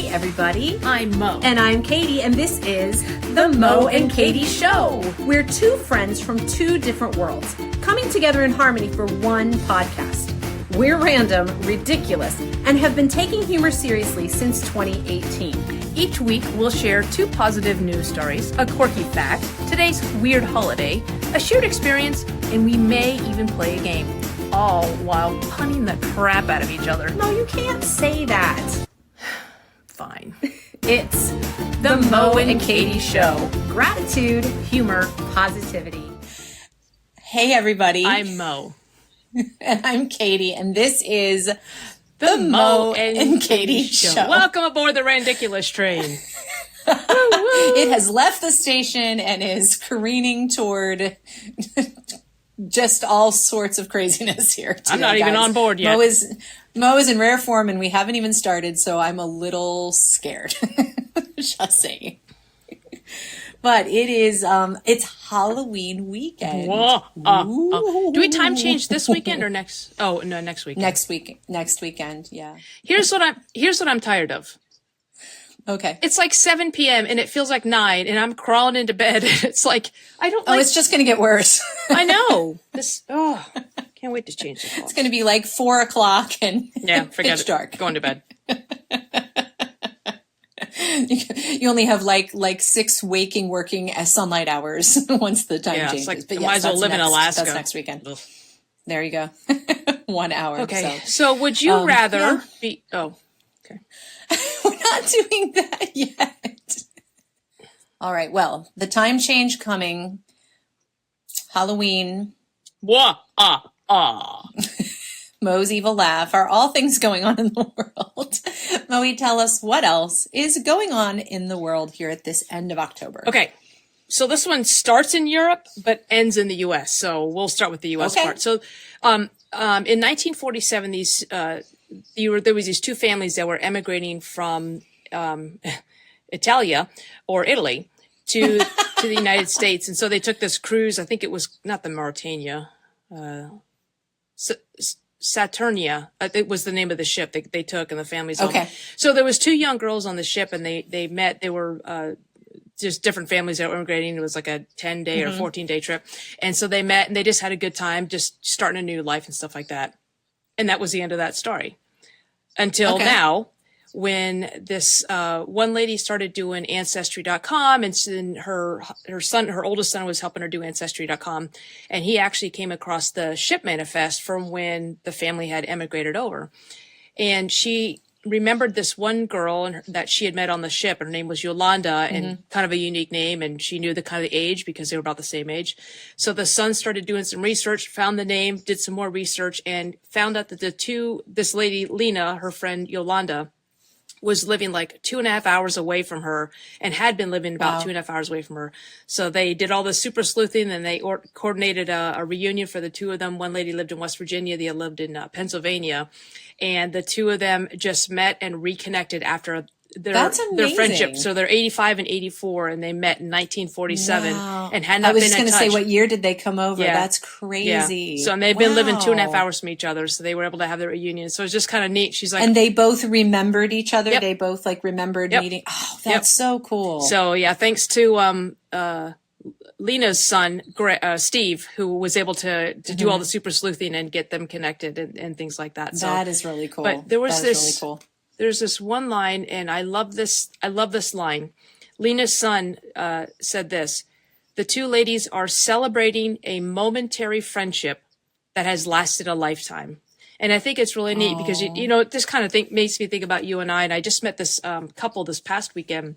everybody. I'm Mo. And I'm Katie, and this is The Mo and Katie Show. We're two friends from two different worlds, coming together in harmony for one podcast. We're random, ridiculous, and have been taking humor seriously since 2018. Each week, we'll share two positive news stories, a quirky fact, today's weird holiday, a shared experience, and we may even play a game, all while punning the crap out of each other. No, you can't say that. Fine. It's The Mo and Katie Show. Gratitude, humor, positivity. Hey, everybody. I'm Mo. And I'm Katie, and this is The Mo and Katie Show. Welcome aboard the Randiculous train. It has left the station and is careening toward just all sorts of craziness here today, I'm not even on board yet. Mo is in rare form, and we haven't even started, so I'm a little scared. Just saying. But it is, it's Halloween weekend. Do we time change this weekend or next? Oh, no, next weekend. Next weekend, yeah. Here's what I'm tired of. Okay. It's like 7 p.m. and it feels like 9 and I'm crawling into bed. It's like, I don't like... Oh, it's just going to get worse. I know. Can't wait to change the clock. It's going to be like 4 o'clock and forget pitch it. dark. Going to bed. You only have like 6 working sunlight hours once the time changes. Like, but might as well live in Alaska. That's next weekend. Ugh. There you go. 1 hour. Okay. So would you rather be... Oh, okay. We're not doing that yet. All right. Well, the time change coming. Halloween. Mo's evil laugh are all things going on in the world. Moe, tell us what else is going on in the world here at this end of October. Okay. So this one starts in Europe, but ends in the U.S. So we'll start with the U.S. part. So in 1947, there was these two families that were emigrating from Italia or Italy to the United States. And so they took this cruise. I think it was not the Mauritania, Saturnia. It was the name of the ship they took, and the families. Okay. So there was two young girls on the ship, and they met. They were just different families that were immigrating. It was like a 10-day or 14-day trip, and so they met and they just had a good time, just starting a new life and stuff like that. And that was the end of that story. Until now, when this one lady started doing Ancestry.com, and then her oldest son was helping her do Ancestry.com, and he actually came across the ship manifest from when the family had emigrated over. And she remembered this one girl that she had met on the ship. Her name was Yolanda, and kind of a unique name, and she knew the kind of the age because they were about the same age. So the son started doing some research, found the name, did some more research, and found out that this lady, Lena, her friend Yolanda, was living like 2.5 hours away from her, and had been living about 2.5 hours away from her. So they did all this super sleuthing, and they coordinated a reunion for the two of them. One lady lived in West Virginia, the other lived in Pennsylvania, and the two of them just met and reconnected after their friendship. So they're 85 and 84, and they met in 1947 and had not been in touch. I was just going to say, what year did they come over? Yeah. That's crazy. Yeah. So, and they've been living 2.5 hours from each other, so they were able to have their reunion. So it's just kind of neat. She's like, and they both remembered each other. Yep. They both like remembered meeting. Oh, that's so cool. So yeah, thanks to Lena's son, Steve, who was able to do all the super sleuthing and get them connected and things like that. So that is really cool. But there was really cool. There's this one line, and I love this line. Lena's son said this: "The two ladies are celebrating a momentary friendship that has lasted a lifetime." And I think it's really neat because, this kind of thing makes me think about you and I. And I just met this couple this past weekend.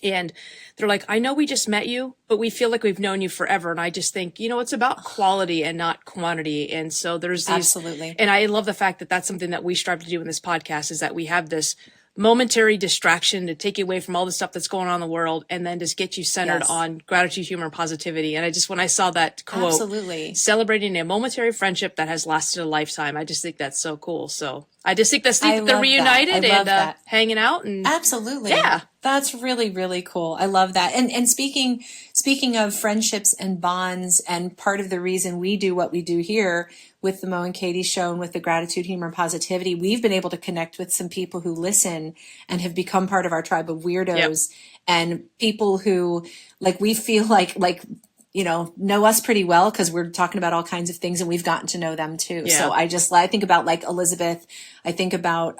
And they're like, I know we just met you, but we feel like we've known you forever. And I just think, it's about quality and not quantity. And so there's these, absolutely. And I love the fact that that's something that we strive to do in this podcast, is that we have this momentary distraction to take you away from all the stuff that's going on in the world, and then just get you centered on gratitude, humor, and positivity. And when I saw that quote, absolutely, celebrating a momentary friendship that has lasted a lifetime, I just think that's so cool. So I just think that's neat that they're reunited and hanging out. And absolutely. Yeah. That's really, really cool. I love that. And speaking speaking of friendships and bonds, and part of the reason we do what we do here with the Mo and Katie show and with the Gratitude, Humor, and Positivity, we've been able to connect with some people who listen and have become part of our tribe of weirdos, and people who, like, we feel like know us pretty well because we're talking about all kinds of things, and we've gotten to know them too. Yeah. So I think about like Elizabeth, I think about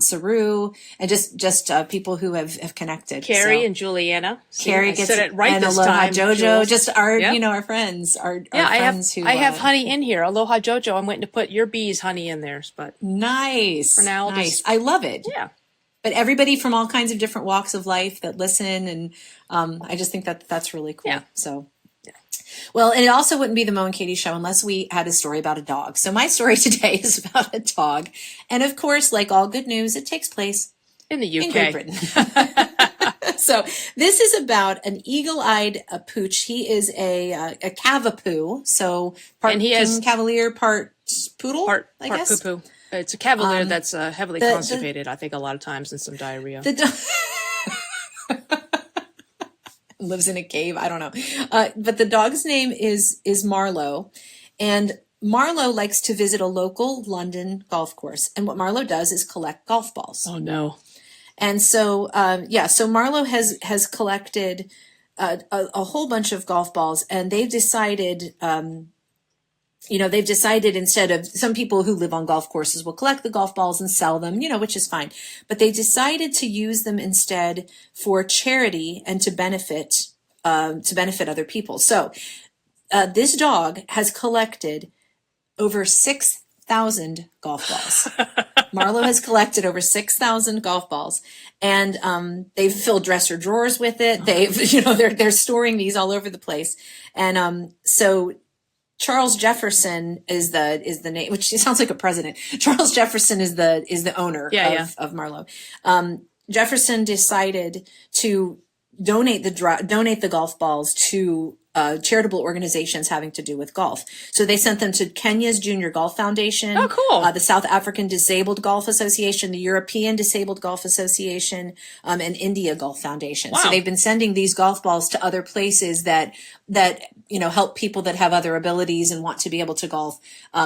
Saru, and just people who have connected. Carrie and Juliana. Carrie gets said it right and this Aloha time. Jojo, Jules. just our our friends, our friends I have honey in here. Aloha Jojo. I'm waiting to put your bees' honey in theirs, but nice. For now, nice. I love it. Yeah. But everybody from all kinds of different walks of life that listen, and I just think that's really cool. Yeah. So. Well, and it also wouldn't be the Mo and Katie show unless we had a story about a dog. So my story today is about a dog. And of course, like all good news, it takes place in the UK. In Great Britain. So this is about an eagle-eyed pooch. He is a cavapoo. So part King Cavalier, part poodle, I guess. Poo-poo. It's a Cavalier that's heavily constipated, I think, a lot of times, and some diarrhea. Lives in a cave. I don't know. But the dog's name is Marlowe. And Marlowe likes to visit a local London golf course. And what Marlowe does is collect golf balls. Oh, no. And so, so Marlowe has collected a whole bunch of golf balls, and they've decided, instead of, some people who live on golf courses will collect the golf balls and sell them, which is fine. But they decided to use them instead for charity and to benefit other people. So this dog has collected over 6,000 golf balls. Marlowe has collected over 6,000 golf balls, and they've filled dresser drawers with it. They're storing these all over the place. And so Charles Jefferson is the name, which sounds like a president. Charles Jefferson is the owner of Marlowe. Jefferson decided to donate the golf balls to charitable organizations having to do with golf. So they sent them to Kenya's Junior Golf Foundation. Oh, cool. The South African Disabled Golf Association, the European Disabled Golf Association, and India Golf Foundation. Wow. So they've been sending these golf balls to other places that help people that have other abilities and want to be able to golf.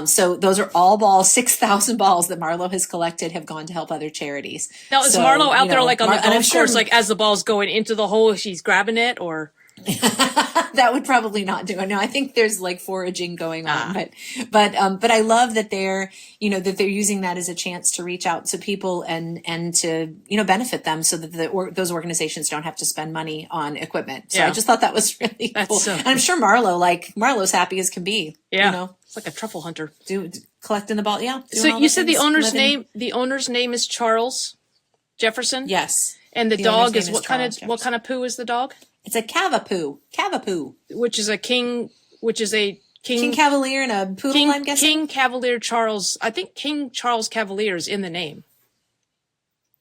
So those are all balls, 6,000 balls that Marlowe has collected have gone to help other charities. Now, is Marlowe out there like on the golf course, like as the ball's going into the hole, she's grabbing it, or? That would probably not do it. No, I think there's like foraging going on, but I love that they're using that as a chance to reach out to people and to, benefit them so that those organizations don't have to spend money on equipment. So I just thought that was really cool. And I'm sure Marlowe's happy as can be. Yeah. It's like a truffle hunter. Collecting the ball. Yeah. So you said the owner's name is Charles Jefferson? Yes. And the dog is what kind of poo is the dog? It's a cavapoo, which is a king Cavalier and a poodle, I'm guessing. King Cavalier Charles. I think King Charles Cavalier is in the name.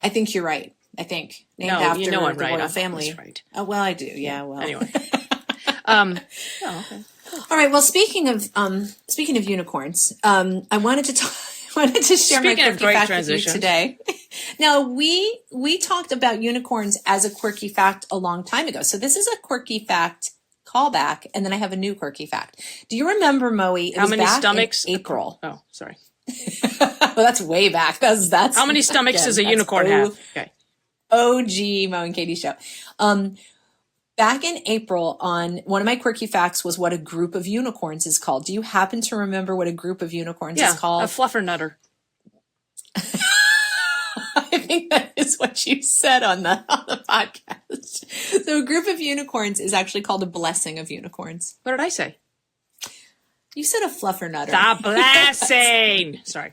I think you're right. Named after the royal family. Right. Oh, well, I do. Yeah. Well, anyway. Okay. All right. Well, speaking of unicorns, I wanted to share my quirky fact with you today. Now, we talked about unicorns as a quirky fact a long time ago. So this is a quirky fact callback, and then I have a new quirky fact. Do you remember, Moe? How many stomachs? In April. Oh, sorry. Well, that's way back. That's how many stomachs does a unicorn have? Okay. OG Mo and Katie show. Back in April, on one of my quirky facts was what a group of unicorns is called. Do you happen to remember what a group of unicorns is called? A fluffernutter. I think that is what you said on the podcast. So a group of unicorns is actually called a blessing of unicorns. What did I say? You said a fluffernutter. The blessing. Sorry.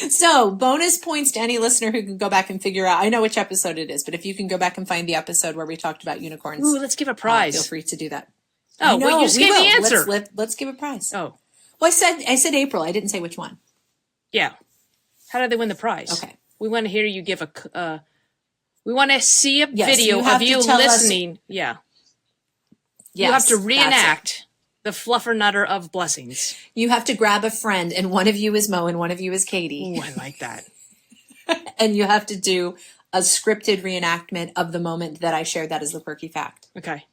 So bonus points to any listener who can go back and figure out. I know which episode it is, but if you can go back and find the episode where we talked about unicorns. Ooh, let's give a prize. Feel free to do that. Oh, wait, you just gave the answer. Let's give a prize. Oh. Well, I said April. I didn't say which one. Yeah. How did they win the prize? Okay. We want to hear you give we want to see a video of you listening. Yeah. Yes, you have to reenact the fluffernutter of blessings. You have to grab a friend, and one of you is Mo and one of you is Katie. Ooh, I like that. And you have to do a scripted reenactment of the moment that I shared that as the quirky fact. Okay.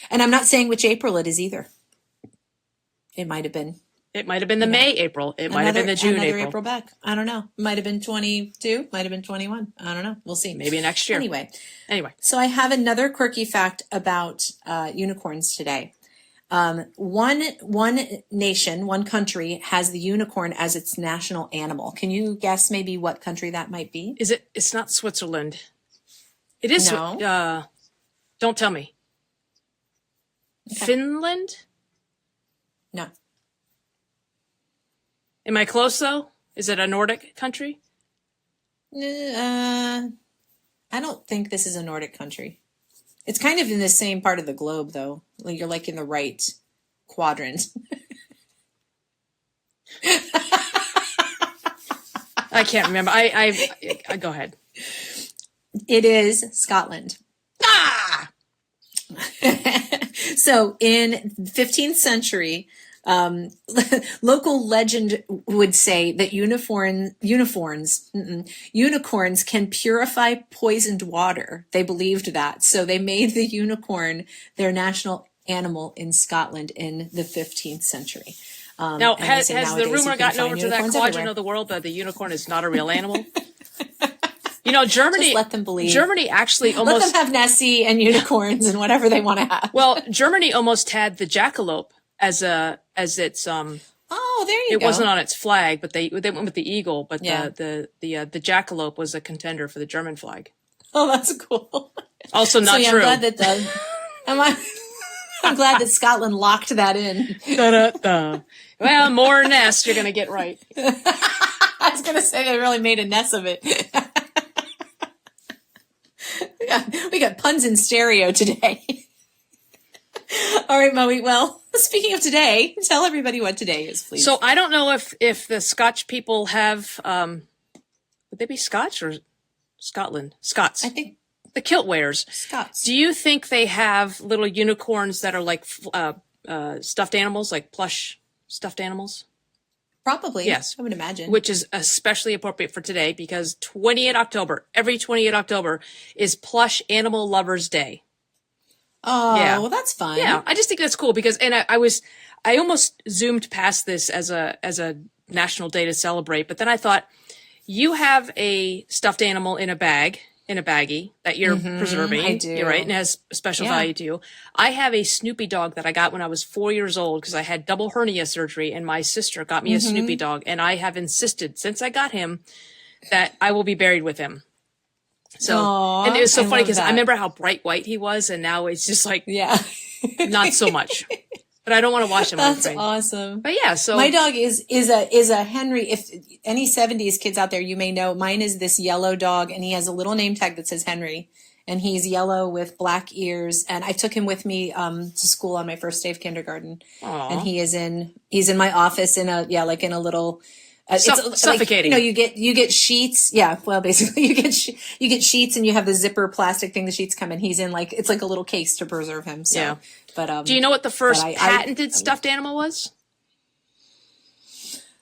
And I'm not saying which April it is either. It might have been. It might have been the May April. It might have been the June April. Back. I don't know. Might have been 22. Might have been 21. I don't know. We'll see. Maybe next year. Anyway. So I have another quirky fact about unicorns today. One nation, one country has the unicorn as its national animal. Can you guess maybe what country that might be? It's not Switzerland. It is. No. Don't tell me. Okay. Finland? No. Am I close though? Is it a Nordic country? I don't think this is a Nordic country. It's kind of in the same part of the globe though. Like you're like in the right quadrant. I can't remember. I go ahead. It is Scotland. Ah! So in 15th century, local legend would say that unicorns can purify poisoned water. They believed that. So they made the unicorn their national animal in Scotland in the 15th century. Now, has the rumor gotten over to that quadrant of the world that the unicorn is not a real animal? You know, Germany. Just let them believe. Germany actually almost let them have Nessie and unicorns and whatever they want to have. Well, Germany almost had the jackalope as its Oh, there you go. It wasn't on its flag, but they went with the eagle. But the jackalope was a contender for the German flag. Oh, that's cool. Also not true. I'm glad that I'm glad that Scotland locked that in. Da-da-da. Well, more nest you're gonna get right. I was gonna say they really made a nest of it. We got puns in stereo today. All right, Moe. Well, speaking of today, tell everybody what today is, please. So I don't know if the Scotch people have, would they be Scotch or Scotland? Scots. I think the kilt wearers. Scots. Do you think they have little unicorns that are like stuffed animals, like plush stuffed animals? Probably. Yes. I would imagine. Which is especially appropriate for today because every 28 October is Plush Animal Lovers Day. Oh, yeah. Well, that's fun. Yeah, I just think that's cool because, and I almost zoomed past this as a national day to celebrate, but then I thought, you have a stuffed animal in a baggie that you're preserving. I do. You're right, and it has a special value to you. I have a Snoopy dog that I got when I was 4 years old because I had double hernia surgery, and my sister got me a Snoopy dog, and I have insisted since I got him that I will be buried with him. So, aww, and it was so funny because I remember how bright white he was, and now it's just like, not so much. But I don't want to wash him. That's awesome. But yeah, so my dog is a Henry. If any 70s kids out there, you may know, mine is this yellow dog, and he has a little name tag that says Henry, and he's yellow with black ears. And I took him with me to school on my first day of kindergarten, and he's in my office in a little. It's suffocating. Like, you get sheets. Yeah. Well, basically you get sheets and you have the zipper plastic thing. The sheets come in. He's in it's like a little case to preserve him. So, yeah. But, do you know what the first patented stuffed animal was?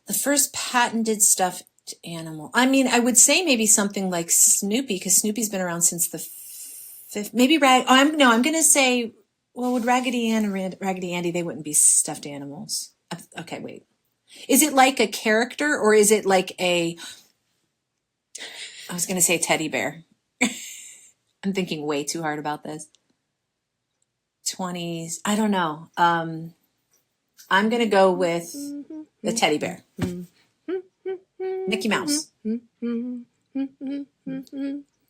The first patented stuffed animal. I mean, I would say maybe something like Snoopy because Snoopy's been around since the fifth, maybe I'm going to say, well, would Raggedy Ann and Raggedy Andy, they wouldn't be stuffed animals. Okay, wait. Is it like a character or is it like I was going to say teddy bear. I'm thinking way too hard about this. 20s. I don't know. I'm going to go with the teddy bear. Mickey Mouse.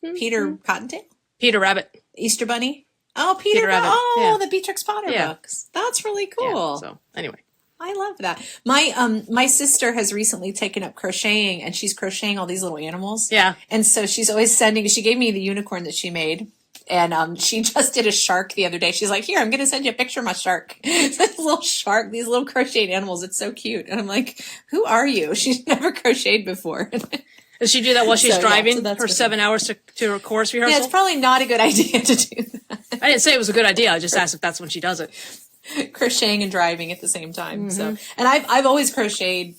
Peter Cottontail? Peter Rabbit. Easter Bunny? Oh, Peter Rabbit. Oh, the Beatrix Potter books. That's really cool. Yeah, so anyway. I love that. My sister has recently taken up crocheting and she's crocheting all these little animals. Yeah. And so she's always she gave me the unicorn that she made. And she just did a shark the other day. She's like, here, I'm going to send you a picture of my shark. This little shark, these little crocheted animals. It's so cute. And I'm like, who are you? She's never crocheted before. Does she do that while she's driving her 7 hours to a chorus rehearsal? Yeah, it's probably not a good idea to do that. I didn't say it was a good idea. I just asked if that's when she does it. Crocheting and driving at the same time. So, and I've always crocheted,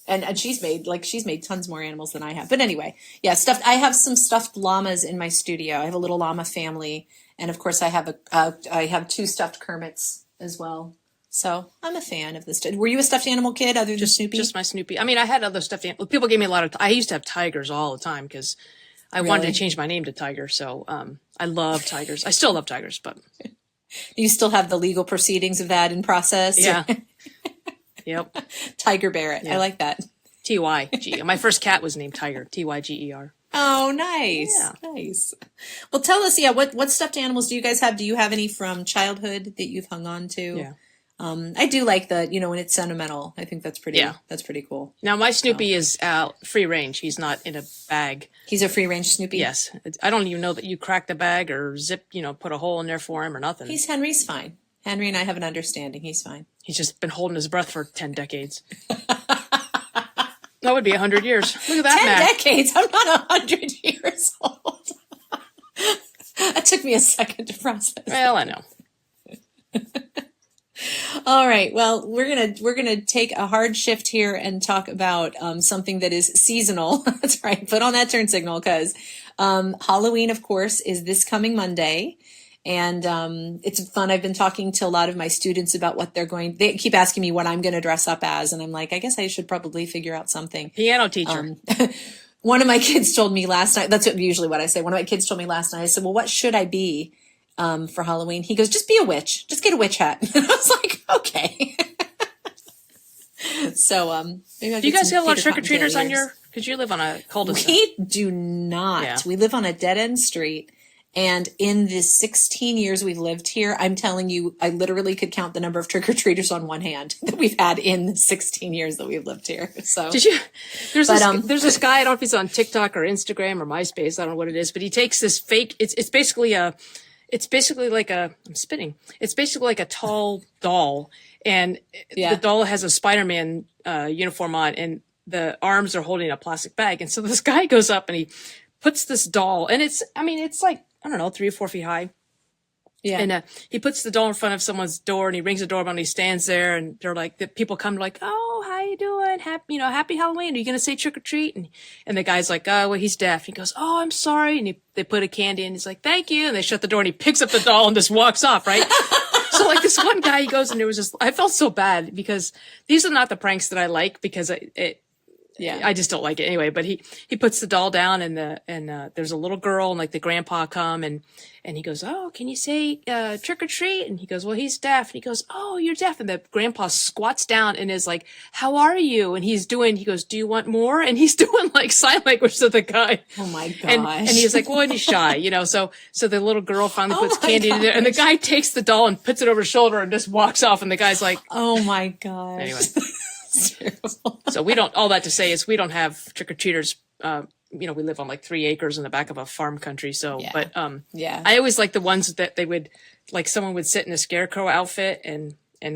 And she's made tons more animals than I have. But anyway, yeah, I have some stuffed llamas in my studio. I have a little llama family, and of course I have two stuffed Kermits as well. So I'm a fan of this. Were you a stuffed animal kid other than Snoopy? Just my Snoopy. I mean, I had other stuffed animals. People gave me a lot of. I used to have tigers all the time because I wanted to change my name to Tiger. So I love tigers. I still love tigers, but you still have the legal proceedings of that in process. Yeah. Yep. Tiger Barrett. Yeah. I like that. Tyge. My first cat was named Tiger. Tyger. Oh, nice. Yeah. Nice. Well, tell us, what stuffed animals do you guys have? Do you have any from childhood that you've hung on to? Yeah. I do like when it's sentimental. I think that's pretty cool. Now my Snoopy is free range. He's not in a bag. He's a free range Snoopy? Yes. I don't even know that you crack the bag or zip, put a hole in there for him or nothing. Henry's fine. Henry and I have an understanding. He's fine. He's just been holding his breath for 10 decades. That would be 100 years. Look at that, 10 decades? I'm not 100 years old. That took me a second to process. Well, I know. All right. Well, we're gonna take a hard shift here and talk about something that is seasonal. That's right. Put on that turn signal because Halloween, of course, is this coming Monday, and it's fun. I've been talking to a lot of my students about what they keep asking me what I'm going to dress up as, and I'm like, I guess I should probably figure out something. Piano teacher. One of my kids told me last night. That's usually what I say. One of my kids told me last night. I said, "Well, what should I be?" For Halloween. He goes, just be a witch. Just get a witch hat. And I was like, okay. So, maybe I'll do you guys have a lot of trick-or-treaters on because you live on a cul-de-sac? We do not. Yeah. We live on a dead-end street. And in the 16 years we've lived here, I'm telling you, I literally could count the number of trick-or-treaters on one hand that we've had in the 16 years that we've lived here. So did you? There's this guy. I don't know if he's on TikTok or Instagram or MySpace. I don't know what it is, but he takes this fake. It's basically like I'm spinning. It's basically like a tall doll, and the doll has a Spider-Man uniform on, and the arms are holding a plastic bag. And so this guy goes up and he puts this doll, and it's like, I don't know, 3 or 4 feet high. Yeah. And he puts the doll in front of someone's door, and he rings the doorbell, and he stands there, and they're like, the people come like, oh, how you doing? Happy Halloween. Are you going to say trick or treat? And the guy's like, oh, well, he's deaf. He goes, oh, I'm sorry. And they put a candy in. He's like, thank you. And they shut the door, and he picks up the doll and just walks off, right? So like this one guy, he goes, and I felt so bad because these are not the pranks that I like because I just don't like it anyway. But he puts the doll down, and there's a little girl, and like the grandpa come, and he goes, oh, can you say trick or treat? And he goes, well, he's deaf. And he goes, oh, you're deaf. And the grandpa squats down and is like, how are you? And he goes, do you want more? And he's doing like sign language to the guy. Oh my gosh. And he's like, well, and he's shy, So the little girl finally puts candy in there, and the guy takes the doll and puts it over his shoulder and just walks off. And the guy's like, oh my gosh. Anyway. So all that to say is we don't have trick-or-treaters. We live on like 3 acres in the back of a farm country. So, but I always like the ones that they would, like someone would sit in a scarecrow outfit and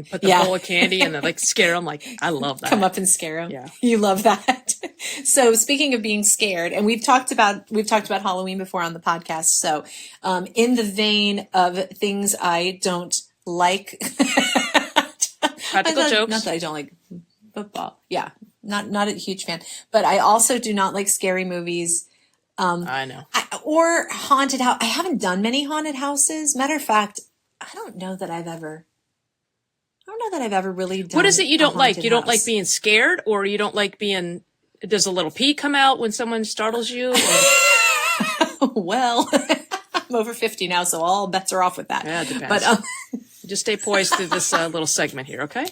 put the bowl of candy and then like scare them. Like, I love that. Come up and scare them. Yeah. You love that. So speaking of being scared, and we've talked about Halloween before on the podcast. So, in the vein of things I don't like, practical jokes. Not that I don't like football. Yeah. Not a huge fan, but I also do not like scary movies. I know. Or haunted house. I haven't done many haunted houses. Matter of fact, I don't know that I've ever really done. What is it you don't like? You don't house. like being scared, or you don't like being, does a little pee come out when someone startles you? Well, I'm over 50 now, so all bets are off with that. Yeah, it depends. But, just stay poised through this little segment here, okay?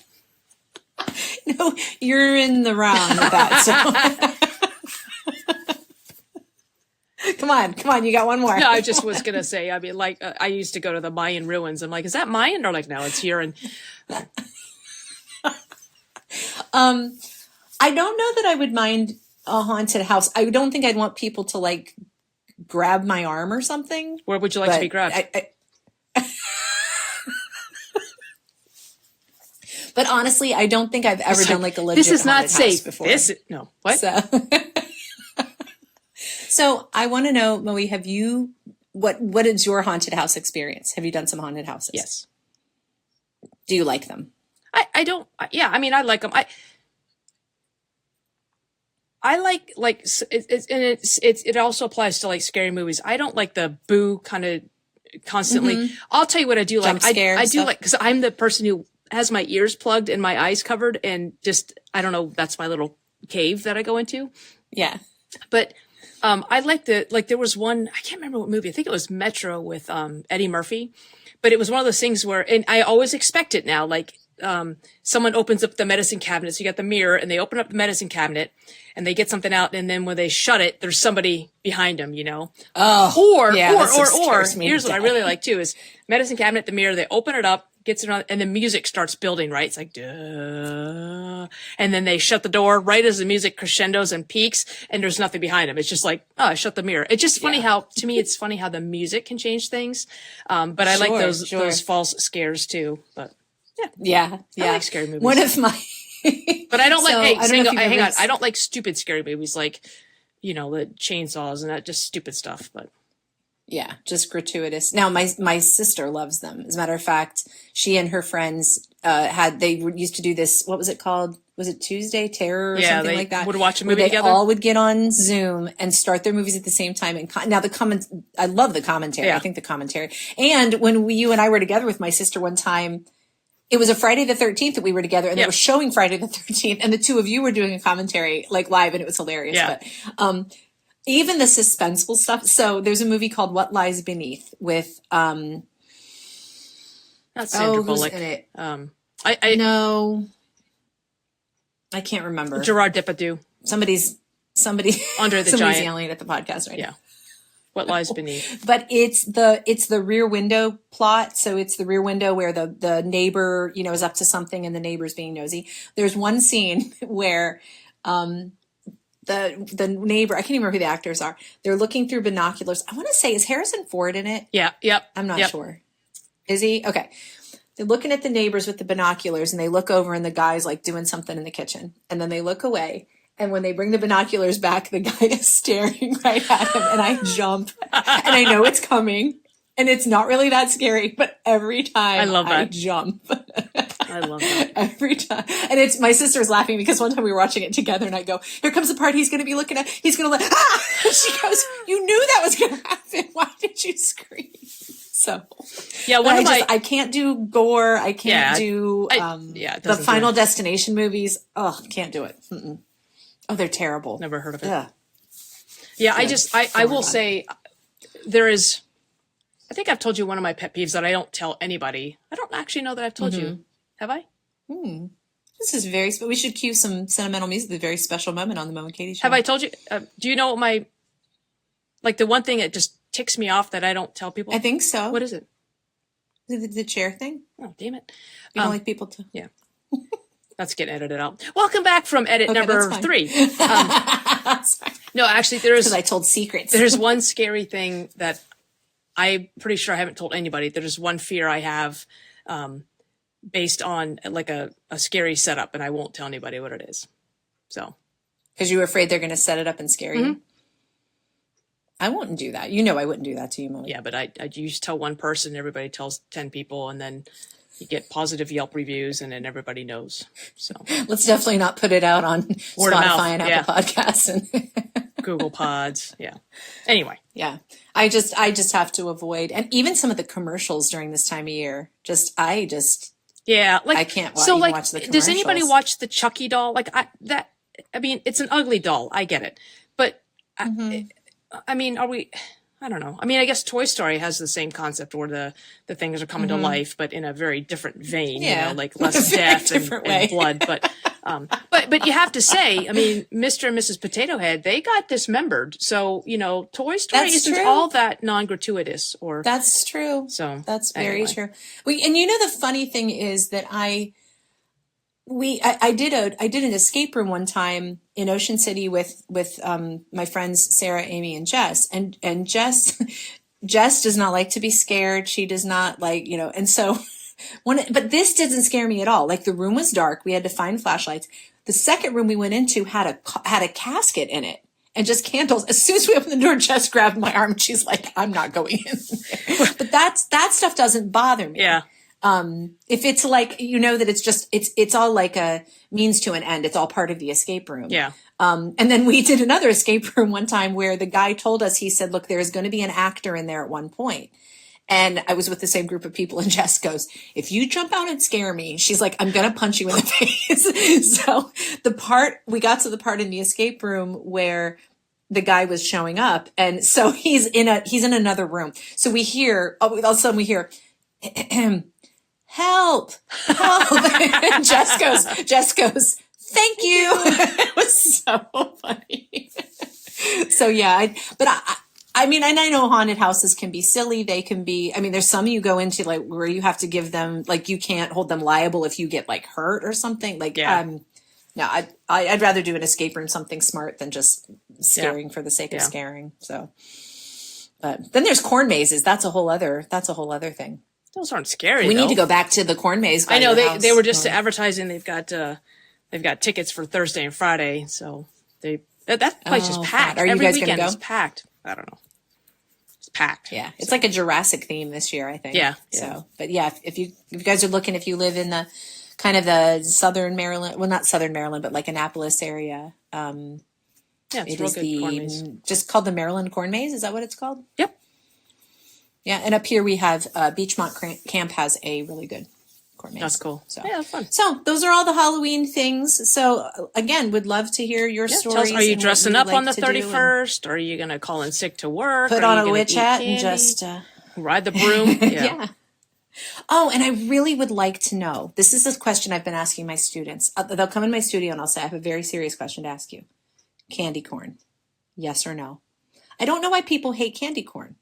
No, you're in the wrong with that. So. Come on, you got one more. No, I just was gonna say. I mean, like I used to go to the Mayan ruins. I'm like, is that Mayan? They're like, no, it's here. And I don't know that I would mind a haunted house. I don't think I'd want people to like grab my arm or something. Where would you like to be grabbed? But honestly, I don't think I've ever done like a legit this is not safe before. No, what? So I want to know, Moe, have you? What is your haunted house experience? Have you done some haunted houses? Yes. Do you like them? I don't. Yeah, I mean, I like them. I it also applies to like scary movies. I don't like the boo kind of constantly. I'll tell you what I do like. I do stuff. like, because I'm the person who has my ears plugged and my eyes covered, and just, I don't know, that's my little cave that I go into. Yeah. But I like there was one, I can't remember what movie. I think it was Metro with Eddie Murphy. But it was one of those things where, and I always expect it now, like someone opens up the medicine cabinet. So you got the mirror, and they open up the medicine cabinet and they get something out, and then when they shut it, there's somebody behind them, you know? Oh, or scares me here's to what I really like too is medicine cabinet, the mirror, they open it up, gets it on, and the music starts building, right? It's like, duh. And then they shut the door right as the music crescendos and peaks, and there's nothing behind them. It's just like, oh, I shut the mirror. It's just funny how, to me, it's funny how the music can change things. But I like those false scares too. But yeah. I like scary movies. One of my, but I don't like, hang on. I I don't like stupid scary movies like, you know, the chainsaws and that, just stupid stuff. But yeah, just gratuitous. Now, my sister loves them. As a matter of fact, she and her friends used to do this. What was it called? Was it Tuesday Terror or something like that? Would watch a movie they together. All would get on Zoom and start their movies at the same time. And now I love the commentary. Yeah. I think the commentary. And when you and I were together with my sister one time, it was a Friday the 13th that we were together, and they were showing Friday the 13th, and the two of you were doing a commentary like live, and it was hilarious. Yeah. But even the suspenseful stuff. So there's a movie called What Lies Beneath with not Sandra Bullock. Who's in it? I know. I can't remember. Gerard Depardieu. Somebody Andre the somebody's Giant. yelling at the podcast right now. What Lies Beneath. But it's the Rear Window plot. So it's the Rear Window where the neighbor, you know, is up to something and the neighbor's being nosy. There's one scene where the neighbor, I can't even remember who the actors are. They're looking through binoculars. I want to say, is Harrison Ford in it? Yeah. Yep. I'm not sure. Is he? Okay. They're looking at the neighbors with the binoculars, and they look over, and the guy's like doing something in the kitchen, and then they look away. And when they bring the binoculars back, the guy is staring right at him, and I jump, and I know it's coming, and it's not really that scary, but every time I jump. I love that. Every time. And it's, my sister's laughing because one time we were watching it together, and I go, here comes the part he's going to be looking at. He's going to let, And she goes, you knew that was going to happen. Why did you scream? So, yeah, I can't do gore. I can't do, the Final Destination movies. Oh, can't do it. Mm-mm. Oh, they're terrible. Never heard of it. Yeah. I will say there is, I think I've told you one of my pet peeves that I don't tell anybody. I don't actually know that I've told you. Have I? This is very, we should cue some sentimental music, the very special moment on the Mo and Katie show. Have I told you, do you know what the one thing that just ticks me off that I don't tell people? I think so. What is it? The chair thing? Oh, damn it. You don't like people to. Yeah. That's getting edited out. Welcome back from edit number 3. No, actually, because I told secrets. There's one scary thing that I'm pretty sure I haven't told anybody. There's one fear I have based on like a scary setup, and I won't tell anybody what it is. So, because you were afraid they're going to set it up and scare you. I wouldn't do that. You know, I wouldn't do that to you, Molly. Yeah, but I used to tell one person, everybody tells 10 people, and then you get positive Yelp reviews, and then everybody knows. So let's definitely not put it out on Word Spotify and Apple Podcasts and Google Pods. Yeah. Anyway. Yeah. I just have to avoid, and even some of the commercials during this time of year. Yeah, like I can't watch the commercials. Does anybody watch the Chucky doll? Like I mean, it's an ugly doll. I get it, but I mean, I don't know. I mean, I guess Toy Story has the same concept where the things are coming to life, but in a very different vein, you know, like less death and blood. But you have to say, I mean, Mr. and Mrs. Potato Head, they got dismembered. So, you know, Toy Story isn't all that non-gratuitous or. That's true. So that's very true. And you know, the funny thing is that I did an escape room one time in Ocean City with my friends Sarah, Amy, and Jess, and Jess does not like to be scared. She does not like, you know, and so but this didn't scare me at all. Like, the room was dark. We had to find flashlights. The second room we went into had a casket in it and just candles. As soon as we opened the door, Jess grabbed my arm and she's like, I'm not going in there. But that stuff doesn't bother me. Yeah. If it's like, you know, that it's all like a means to an end. It's all part of the escape room. Yeah. And then we did another escape room one time where the guy told us, he said, look, there's going to be an actor in there at one point. And I was with the same group of people, and Jess goes, if you jump out and scare me, she's like, I'm going to punch you in the face. So we got to the part in the escape room where the guy was showing up. And so he's in another room. So we hear, all of a sudden we hear, help. And Jess goes, thank you. It was so funny. So yeah, I mean, and I know haunted houses can be silly. They can be, I mean, there's some you go into like where you have to give them, like, you can't hold them liable if you get like hurt or something. Like, no, I'd rather do an escape room, something smart, than just scaring for the sake of scaring. So, but then there's corn mazes. That's a whole other thing. Those aren't scary. We need to go back to the corn maze. I know they were just advertising. They've got tickets for Thursday and Friday. So that place is packed. Are you Every guys weekend gonna go? is packed. I don't know. It's packed. Yeah, it's like a Jurassic theme this year, I think. Yeah. So, but yeah, if you guys are looking, if you live in the kind of the southern Maryland, well, not southern Maryland, but like Annapolis area, it's it real is good corn maze. just called the Maryland Corn Maze. Is that what it's called? Yep. Yeah, and up here we have Beachmont Camp has a really good corn maze. That's cool. So yeah, that's fun. So those are all the Halloween things. So again, would love to hear your stories. Are you and dressing what up you'd on the like to do, 31st? Or are you going to call in sick to work? put Are on you a gonna witch eat hat candy? and just ride the broom? yeah. Oh, and I really would like to know. This is a question I've been asking my students. They'll come in my studio and I'll say, I have a very serious question to ask you. Candy corn, yes or no? I don't know why people hate candy corn.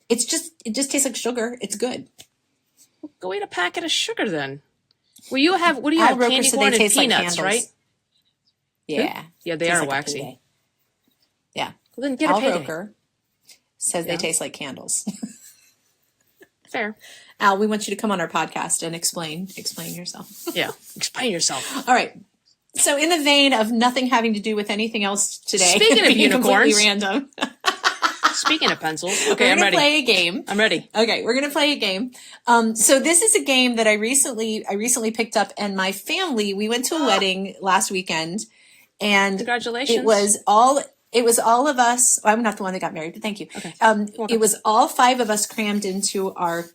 It just tastes like sugar. It's good. Go eat a packet of sugar then. Well, what do you have? Candy corn and peanuts, like right? Yeah. Yeah, they Tastes are like waxy. Yeah. Well, then get a Al payday. Roker says they taste like candles. Fair. Al, we want you to come on our podcast and explain yourself. Yeah, explain yourself. All right. So in the vein of nothing having to do with anything else today. Speaking of being completely unicorns. random. Speaking of pencils. Okay, We're I'm going ready. to play a game. I'm ready. Okay, we're going to play a game. So this is a game that I recently picked up, and my family, we went to a wedding last weekend, and Congratulations. it was all of us. Well, I'm not the one that got married, but thank you. Okay. It was all 5 of us crammed into our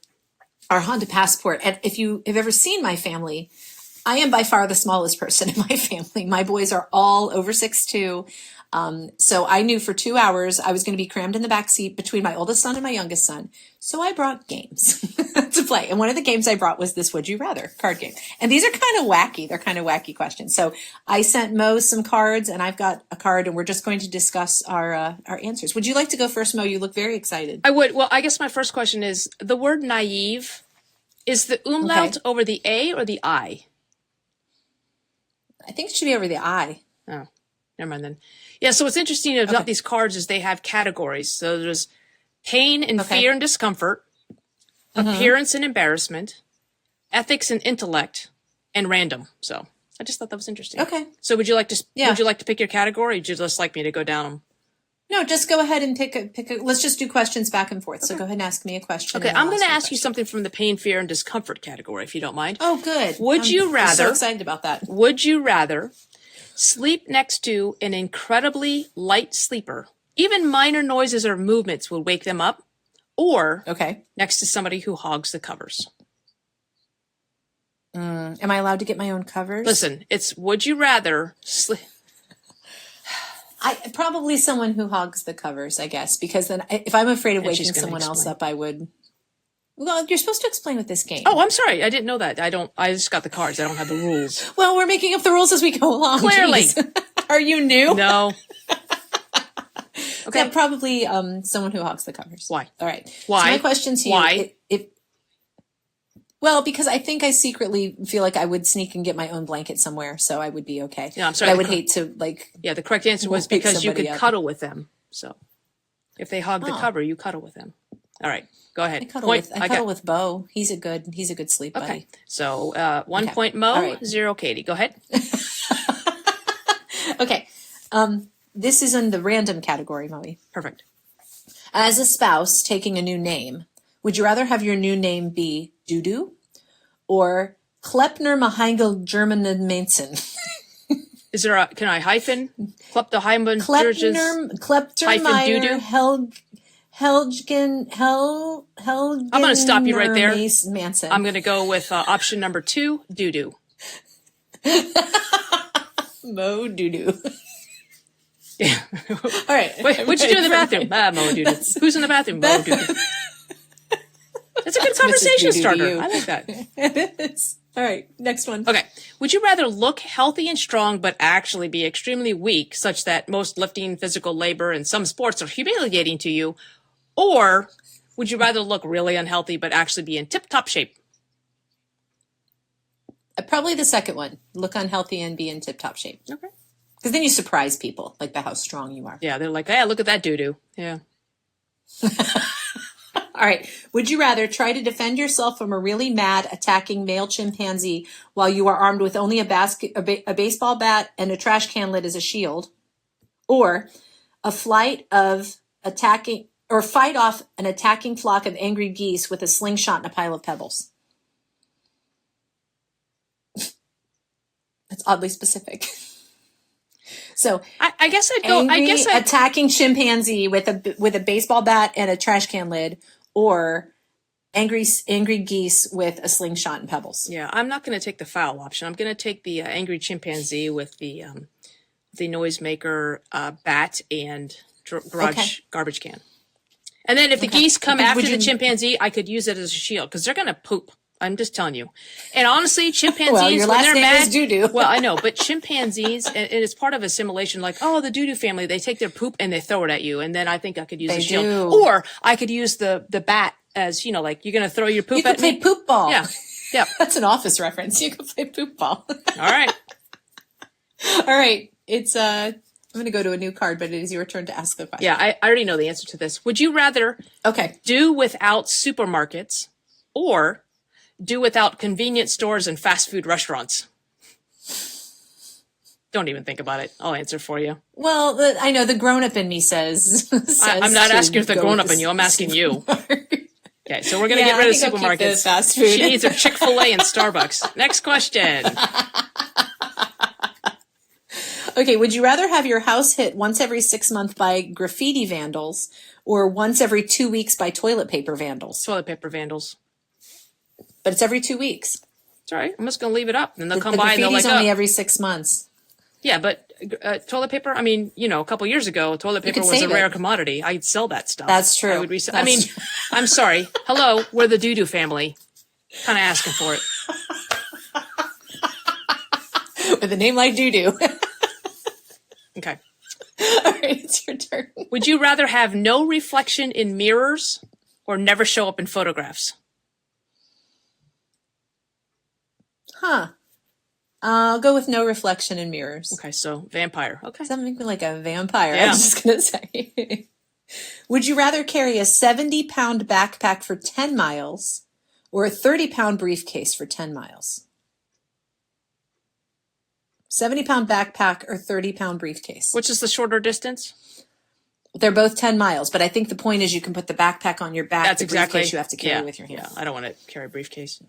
Honda Passport. And if you have ever seen my family, I am by far the smallest person in my family. My boys are all over 6'2". So I knew for 2 hours I was going to be crammed in the back seat between my oldest son and my youngest son. So I brought games to play. And one of the games I brought was this Would You Rather card game. And these are kind of wacky. They're kind of wacky questions. So I sent Mo some cards, and I've got a card, and we're just going to discuss our answers. Would you like to go first, Mo? You look very excited. I would. Well, I guess my first question is, the word naive, is the umlaut over the A or the I? I think it should be over the I. Oh, never mind then. Yeah, so what's interesting about these cards is they have categories. So there's pain and fear and discomfort, appearance and embarrassment, ethics and intellect, and random. So I just thought that was interesting. Okay. So would you like to pick your category, or would you just like me to go down them? No, just go ahead and pick a. Let's just do questions back and forth. So go ahead and ask me a question. Okay, I'm going to ask you something from the pain, fear, and discomfort category, if you don't mind. Oh, good. Would you rather? I'm so excited about that. Would you rather sleep next to an incredibly light sleeper? Even minor noises or movements will wake them up, or next to somebody who hogs the covers. Am I allowed to get my own covers? Listen, it's would you rather sleep. Probably someone who hogs the covers, I guess, because then if I'm afraid of waking someone else up, I would. Well, you're supposed to explain with this game. Oh, I'm sorry. I didn't know that. I just got the cards. I don't have the rules. Well, we're making up the rules as we go along. Clearly. Are you new? No. Okay. Yeah, probably someone who hogs the covers. Why? All right. Why? So my question to you. Why? Well, because I think I secretly feel like I would sneak and get my own blanket somewhere, so I would be okay. No, I'm sorry. But I would hate to Yeah, the correct answer was because you could cuddle with them. So if they hog the cover, you cuddle with them. All right, go ahead. I cuddle with Bo. He's a good sleep buddy. Okay. So 1 point Mo, 0 Katie. Go ahead. Okay. This is in the random category, Moe. Perfect. As a spouse taking a new name, would you rather have your new name be Dudu or Klepner Mahangel German Manson? Is there can I hyphen? Kleptohymen. Kleptomyer, Helgen, I'm going to stop you right there. Manson. I'm going to go with option number 2, doo-doo. Mo doo-doo. Yeah. All right. What'd you do in the bathroom? Mo doo-doo. Who's in the bathroom? Mo doo-doo. That's a good conversation starter. I like that. It is. All right. Next one. Okay. Would you rather look healthy and strong but actually be extremely weak, such that most lifting, physical labor, and some sports are humiliating to you? Or would you rather look really unhealthy but actually be in tip-top shape? Probably the second one. Look unhealthy and be in tip-top shape. Okay. Because then you surprise people, like by how strong you are. Yeah, they're like, hey, look at that doo-doo. Yeah. All right. Would you rather try to defend yourself from a really mad attacking male chimpanzee while you are armed with only a baseball bat and a trash can lid as a shield, or fight off an attacking flock of angry geese with a slingshot and a pile of pebbles? That's oddly specific. So I guess I'd go. Attacking chimpanzee with a baseball bat and a trash can lid, or angry geese with a slingshot and pebbles. Yeah, I'm not going to take the foul option. I'm going to take the angry chimpanzee with the noisemaker bat and garbage can. And then if the geese come after the chimpanzee, I could use it as a shield because they're going to poop. I'm just telling you. And honestly, chimpanzees, when they're mad, doo-doo. well, I know, but chimpanzees, and it's part of assimilation, like, oh, the doo-doo family, they take their poop and they throw it at you. And then I think I could use a shield. Or I could use the bat as, like, you're going to throw your poop at me. You could play poop ball. Yeah. Yeah. That's an Office reference. You could play poop ball. All right. All right. It's, I'm going to go to a new card, but it is your turn to ask the question. Yeah, I already know the answer to this. Would you rather do without supermarkets or do without convenience stores and fast food restaurants? Don't even think about it. I'll answer for you. Well, I know the grown-up in me says I'm not asking if the grown-up in you. I'm asking you. Okay, so we're going to get rid of supermarkets. Fast food. She needs her Chick-fil-A and Starbucks. Next question. Okay, would you rather have your house hit once every 6 months by graffiti vandals or once every 2 weeks by toilet paper vandals? Toilet paper vandals. But it's every 2 weeks. It's all right. I'm just going to leave it up. And they'll come by and they're like, only every 6 months. Yeah, but toilet paper, I mean, a couple years ago, toilet paper was a rare commodity. I'd sell that stuff. That's true. I would resell. I mean, I'm sorry. Hello, we're the doo-doo family. Kind of asking for it. With a name like doo-doo. Okay. All right, it's your turn. Would you rather have no reflection in mirrors or never show up in photographs? I'll go with no reflection in mirrors. Okay, so vampire. Okay. Something like a vampire, yeah. I was just going to say. Would you rather carry a 70-pound backpack for 10 miles or a 30-pound briefcase for 10 miles? 70-pound backpack or 30-pound briefcase? Which is the shorter distance? They're both 10 miles, but I think the point is you can put the backpack on your back. That's the exactly. Briefcase you have to carry with your hand. Yeah, I don't want to carry a briefcase.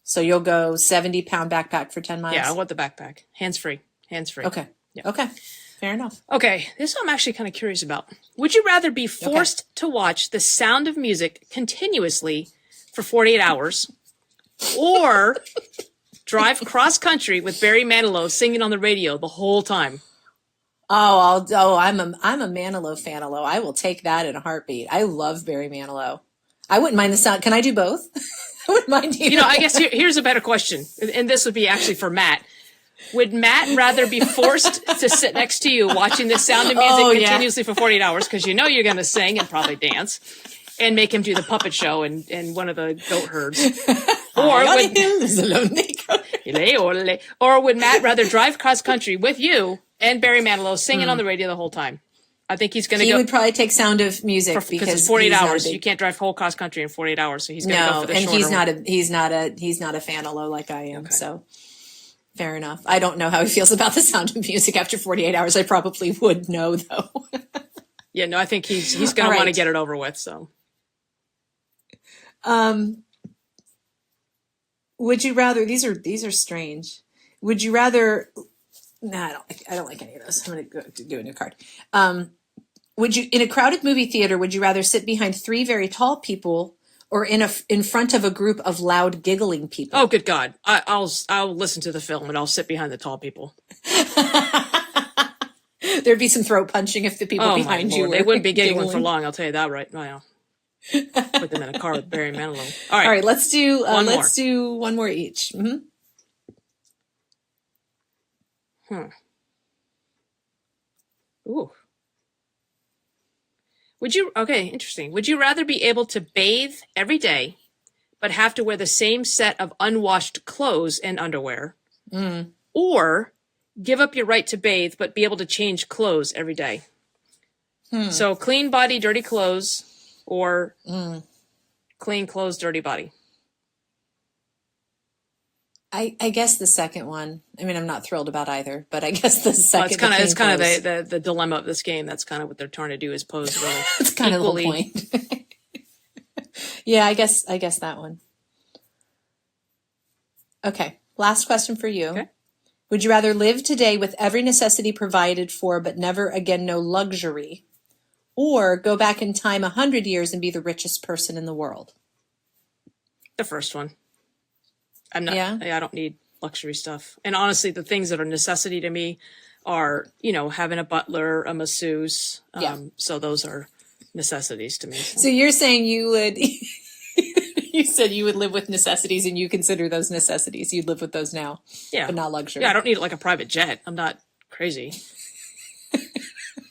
So you'll go 70-pound backpack for 10 miles? Yeah, I want the backpack. Hands-free. Hands-free. Okay. Yeah. Okay. Fair enough. Okay, this I'm actually kind of curious about. Would you rather be forced to watch The Sound of Music continuously for 48 hours or drive cross-country with Barry Manilow singing on the radio the whole time? I'm a Manilow fanalow. I will take that in a heartbeat. I love Barry Manilow. I wouldn't mind the sound. Can I do both? I wouldn't mind either. I guess here's a better question, and this would be actually for Matt. Would Matt rather be forced to sit next to you watching The Sound of Music continuously for 48 hours because you're going to sing and probably dance and make him do the puppet show and one of the goat herds? Or would Matt rather drive cross country with you and Barry Manilow singing on the radio the whole time? I think he's going to go. He would probably take Sound of Music because it's 48 hours. You can't drive whole cross country in 48 hours, so he's going to go for the shorter one. he's not a fanalow like I am. Okay. So fair enough. I don't know how he feels about The Sound of Music after 48 hours. I probably would know though. Yeah, no, I think he's going to want to get it over with. So, would you rather? These are strange. Would you rather No, I don't like any of those. I'm going to do a new card. Would you, in a crowded movie theater, would you rather sit behind three very tall people or in front of a group of loud giggling people? Oh, good God. I'll listen to the film and I'll sit behind the tall people. There'd be some throat punching if the people behind you were They wouldn't be giggling for long, I'll tell you that right now. Put them in a car with Barry Manilow. All right. Let's do one more each. Mm-hmm. Ooh. Interesting. Would you rather be able to bathe every day, but have to wear the same set of unwashed clothes and underwear? Or give up your right to bathe, but be able to change clothes every day? So clean body, dirty clothes, or clean clothes, dirty body? I guess the second one. I mean, I'm not thrilled about either, but I guess the second. Well, it's kind of the dilemma of this game. That's kind of what they're trying to do, is pose really. It's kind of the whole point. Yeah, I guess that one. Okay, last question for you. Okay. Would you rather live today with every necessity provided for, but never again know luxury, or go back in time 100 years and be the richest person in the world? The first one. I'm not. Yeah? I don't need luxury stuff. And honestly, the things that are necessity to me are, having a butler, a masseuse. So those are necessities to me. So you're saying you would. You said you would live with necessities, and you consider those necessities. You'd live with those now, but not luxury. Yeah, I don't need like a private jet. I'm not crazy.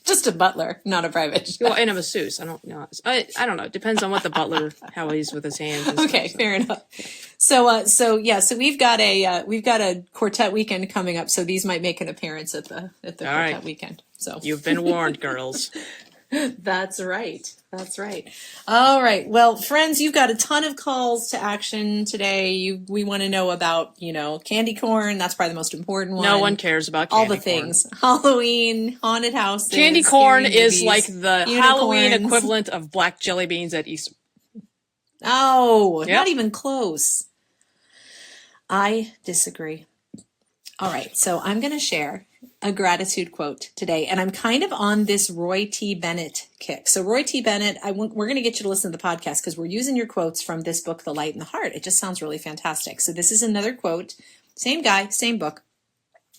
Just a butler, not a private jet. Well, and a masseuse. I don't know. I don't know. It depends on what the butler, how he's with his hands. Okay, fair enough. So we've got a quartet weekend coming up. So these might make an appearance at the quartet weekend. So you've been warned, girls. That's right. All right. Well, friends, you've got a ton of calls to action today. We want to know about, candy corn. That's probably the most important one. No one cares about candy corn. All the things. Halloween, haunted houses. Candy corn is movies, like the Halloween equivalent of black jelly beans at Easter. Oh, not even close. I disagree. All right. So I'm going to share a gratitude quote today, and I'm kind of on this Roy T. Bennett kick. So Roy T. Bennett, we're going to get you to listen to the podcast because we're using your quotes from this book, The Light in the Heart. It just sounds really fantastic. So this is another quote, same guy, same book.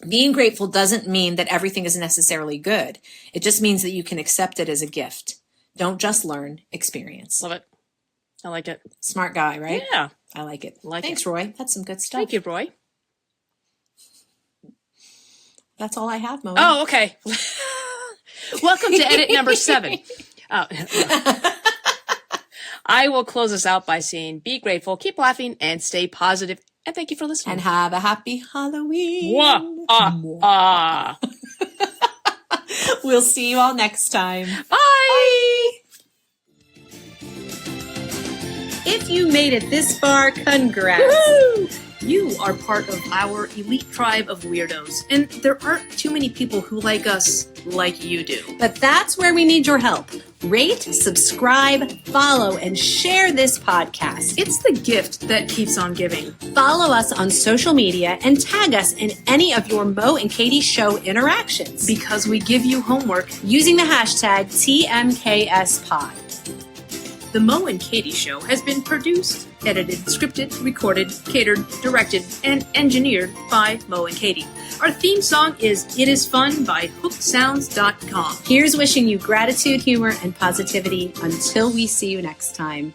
Being grateful doesn't mean that everything is necessarily good. It just means that you can accept it as a gift. Don't just learn, experience. Love it. I like it. Smart guy, right? Yeah. I like it. Thanks, Roy. That's some good stuff. Thank you, Roy. That's all I have, Mo. Oh, okay. Welcome to edit number 7. I will close us out by saying, be grateful, keep laughing, and stay positive. And thank you for listening. And have a happy Halloween. We'll see you all next time. Bye. If you made it this far, congrats. Woo-hoo! You are part of our elite tribe of weirdos, and there aren't too many people who like us like you do. But that's where we need your help. Rate, subscribe, follow, and share this podcast. It's the gift that keeps on giving. Follow us on social media and tag us in any of your Mo and Katie show interactions. Because we give you homework Using the hashtag TMKSPod. The Mo and Katie Show has been produced, edited, scripted, recorded, catered, directed, and engineered by Mo and Katie. Our theme song is It Is Fun by HookSounds.com. Here's wishing you gratitude, humor, and positivity until we see you next time.